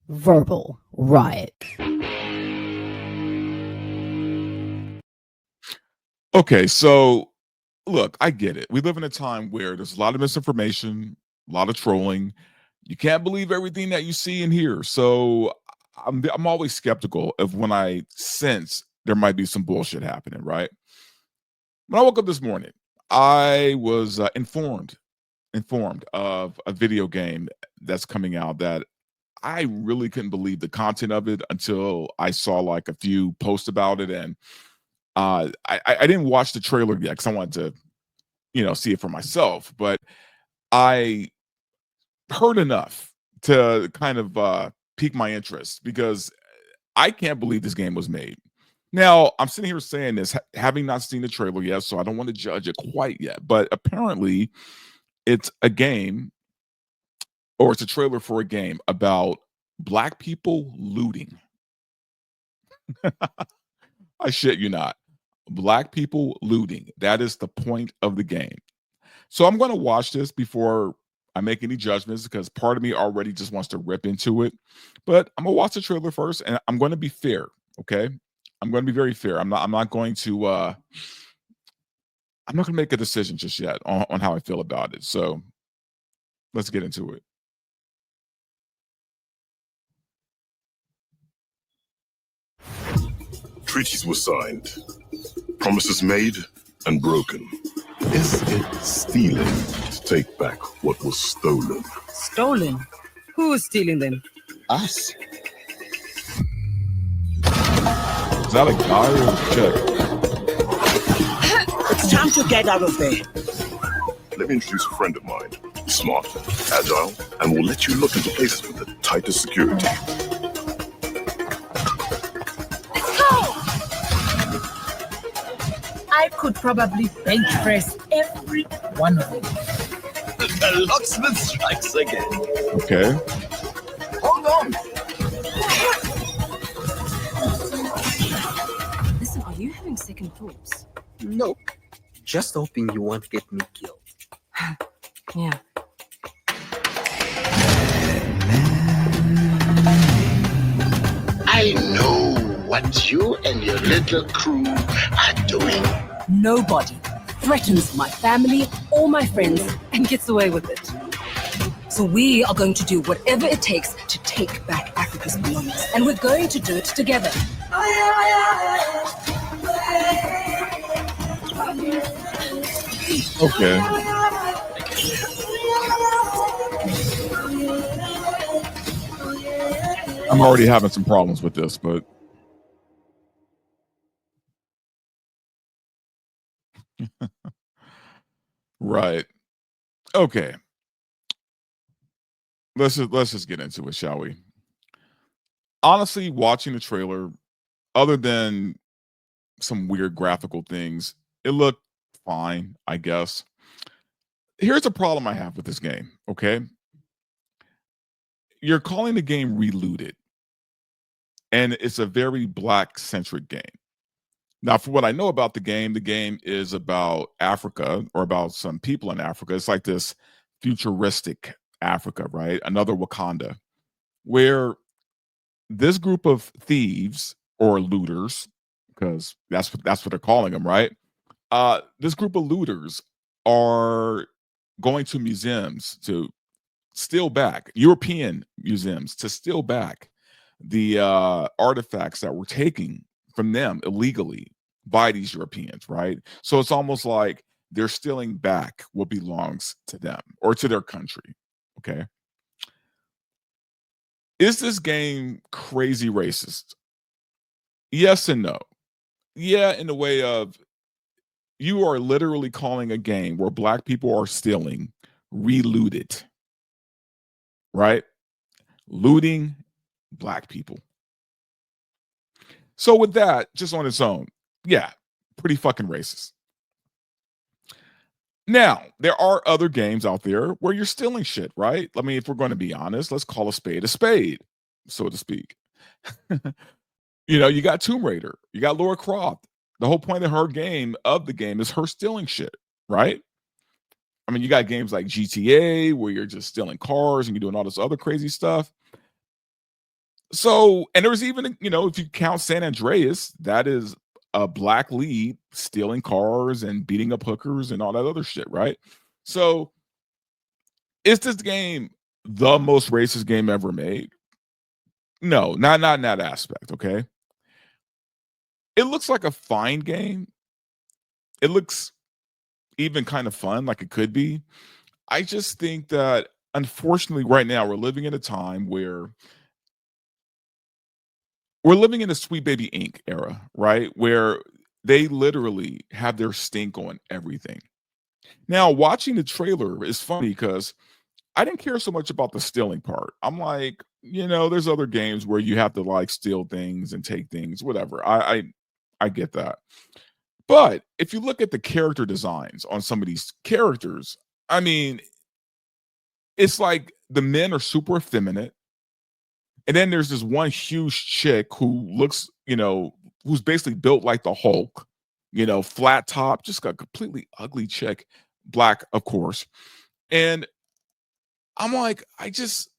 Verbal Riot. Okay, so look, I get it. We live in a time where there's a lot of misinformation, a lot of trolling. You can't believe everything that you see and hear. So I'm always skeptical of when I sense there might be some bullshit happening, right? When I woke up this morning, I was informed of a video game that's coming out that I really couldn't believe the content of it until I saw like a few posts about it, and I didn't watch the trailer yet because I wanted to see it for myself, but I heard enough to kind of pique my interest because I can't believe this game was made. Now, I'm sitting here saying this, having not seen the trailer yet, so I don't want to judge it quite yet. But apparently, it's a game, or it's a trailer for a game about black people looting. I shit you not. Black people looting. That is the point of the game. So I'm going to watch this before I make any judgments because part of me already just wants to rip into it. But I'm gonna watch the trailer first, and I'm going to be fair. Okay, I'm going to be very fair. I'm not going to. I'm not going to make a decision just yet on how I feel about it. So let's get into it. Treaties were signed, promises made and broken. Is it stealing to take back what was stolen? Stolen? Who is stealing them? Us. Is that a guy or a chick? It's time to get out of there. Let me introduce a friend of mine. Smart, agile, and will let you look into places with the tightest security. I could probably bench press every one of them. The locksmith strikes again. Okay. Hold on. Listen, are you having second thoughts? No. Just hoping you won't get me killed. Yeah. I know what you and your little crew are doing. Nobody threatens my family or my friends and gets away with it. So we are going to do whatever it takes to take back Africa's belongings, and we're going to do it together. Okay. I'm already having some problems with this, but right. Okay. Let's just get into it, shall we? Honestly, watching the trailer, other than some weird graphical things, it looked fine, I guess. Here's a problem I have with this game, okay? You're calling the game Relooted, and it's a very black centric game. Now, for what I know about the game is about Africa, or about some people in Africa. It's like this futuristic Africa, right? Another Wakanda, where this group of thieves or looters, because that's what they're calling them, right? This group of looters are going to museums to steal back, European museums to steal back the artifacts that were taken from them illegally by these Europeans, right? So it's almost like they're stealing back what belongs to them or to their country. Okay. Is this game crazy racist? Yes and no. Yeah, in the way of you are literally calling a game where black people are stealing relooted, right? Looting black people. So with that, just on its own, yeah, pretty fucking racist. Now, there are other games out there where you're stealing shit, right? I mean, if we're going to be honest, let's call a spade, so to speak. You got Tomb Raider, you got Laura Croft. The whole point of the game is her stealing shit, right? I mean, you got games like GTA where you're just stealing cars and you're doing all this other crazy stuff. So, and there was even, if you count San Andreas, that is a black lead stealing cars and beating up hookers and all that other shit, right? So, is this game the most racist game ever made? No, not in that aspect, okay? It looks like a fine game. It looks even kind of fun, like it could be. I just think that unfortunately right now we're living in a time where we're living in a Sweet Baby Inc. era, right? Where they literally have their stink on everything. Now, watching the trailer is funny because I didn't care so much about the stealing part. I'm like, there's other games where you have to like steal things and take things, whatever. I get that. But if you look at the character designs on some of these characters, I mean, it's like the men are super effeminate. And then there's this one huge chick who looks, who's basically built like the Hulk, flat top, just a completely ugly chick, black, of course. And I'm like, it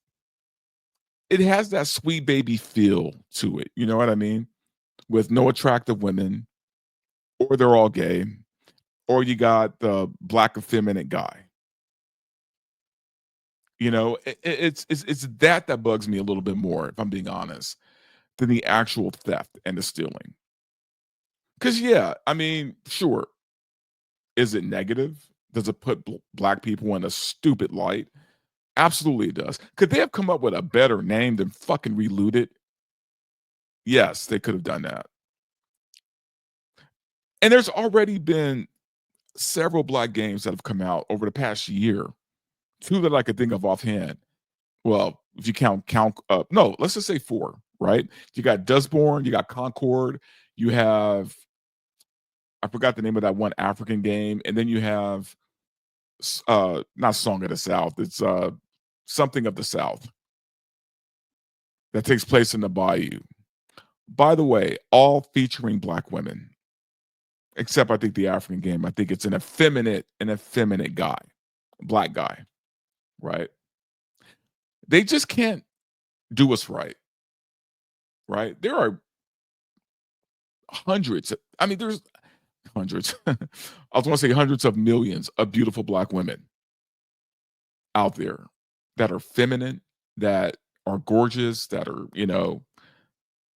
has that Sweet Baby feel to it. You know what I mean? With no attractive women, or they're all gay, or you got the black effeminate guy. It's that bugs me a little bit more, if I'm being honest, than the actual theft and the stealing. Because yeah, I mean, sure, is it negative? Does it put black people in a stupid light? Absolutely, it does. Could they have come up with a better name than fucking RELOOTED? Yes, they could have done that. And there's already been several black games that have come out over the past year. Two that I could think of offhand. Well, if you count, no, let's just say four, right? You got Dustborn, you got Concord, you have, I forgot the name of that one African game, and then you have, not Song of the South, it's something of the South that takes place in the Bayou. By the way, all featuring black women, except I think the African game. I think it's an effeminate guy, black guy, right? They just can't do us right. There are hundreds. There's hundreds. I was going to say hundreds of millions of beautiful black women out there that are feminine, that are gorgeous, that are,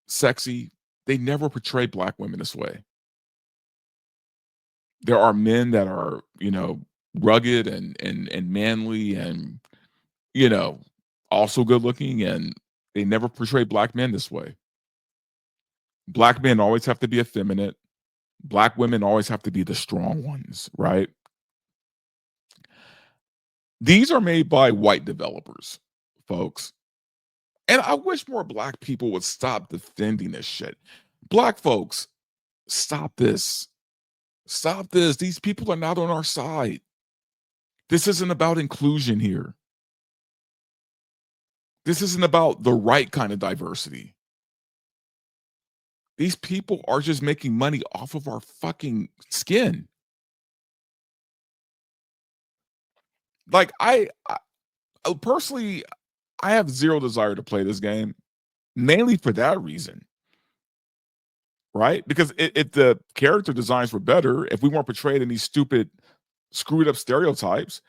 sexy. They never portray black women this way. There are men that are, rugged and manly and, also good looking, and they never portray black men this way. Black men always have to be effeminate. Black women always have to be the strong ones, right? These are made by white developers, folks. And I wish more black people would stop defending this shit. Black folks, stop this. Stop this. These people are not on our side. This isn't about inclusion here. This isn't about the right kind of diversity. These people are just making money off of our fucking skin. Like I personally, I have zero desire to play this game, mainly for that reason. Right? Because if the character designs were better, if we weren't portrayed in these stupid, screwed up stereotypes,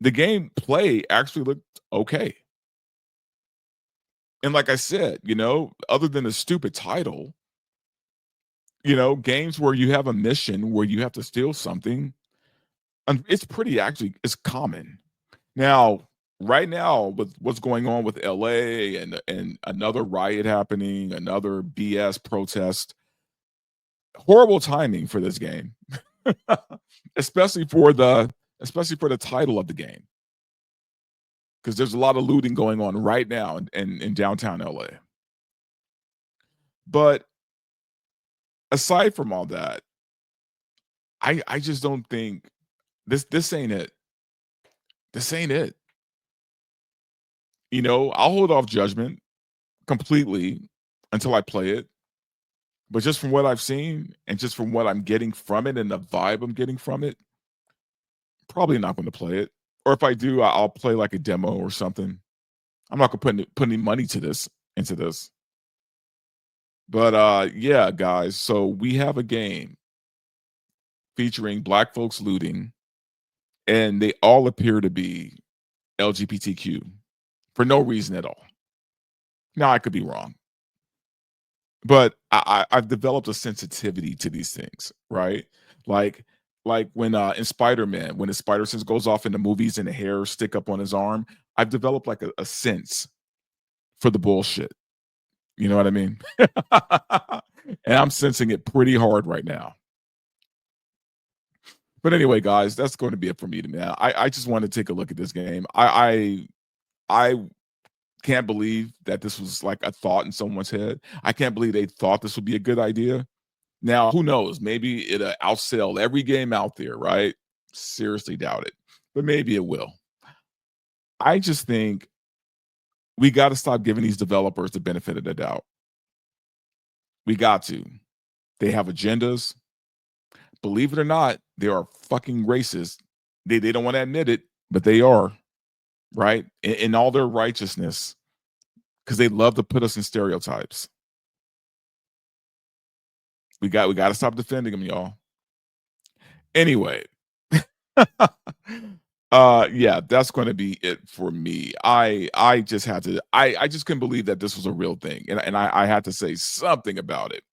the game play actually looked okay. And like I said, other than a stupid title, games where you have a mission where you have to steal something, and it's it's common. Now, right now, with what's going on with LA and another riot happening, another BS protest, horrible timing for this game. especially for the title of the game. Because there's a lot of looting going on right now in downtown LA. But aside from all that, I just don't think this ain't it. This ain't it. I'll hold off judgment completely until I play it. But just from what I've seen and just from what I'm getting from it and the vibe I'm getting from it, probably not going to play it. Or if I do, I'll play like a demo or something. I'm not going to put any money into this. But yeah, guys, so we have a game featuring black folks looting, and they all appear to be LGBTQ for no reason at all. Now, I could be wrong, but I've developed a sensitivity to these things, right? Like when in Spider-Man, when his spider sense goes off in the movies and the hair stick up on his arm, I've developed like a sense for the bullshit. You know what I mean? And I'm sensing it pretty hard right now. But anyway, guys, that's going to be it for me now. I just want to take a look at this game. I can't believe that this was like a thought in someone's head. I can't believe they thought this would be a good idea. Now, who knows? Maybe it'll outsell every game out there, right? Seriously doubt it, but maybe it will. I just think we got to stop giving these developers the benefit of the doubt. We got to. They have agendas. Believe it or not, they are fucking racist. They don't want to admit it, but they are, right? In all their righteousness, because they love to put us in stereotypes. We got to stop defending them, y'all. Anyway, yeah, that's going to be it for me. I just had to. I just couldn't believe that this was a real thing, and I had to say something about it.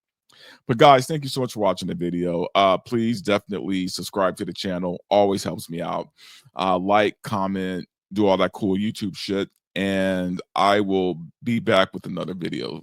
But guys, thank you so much for watching the video. Please definitely subscribe to the channel. Always helps me out. Like, comment, do all that cool YouTube shit. And I will be back with another video.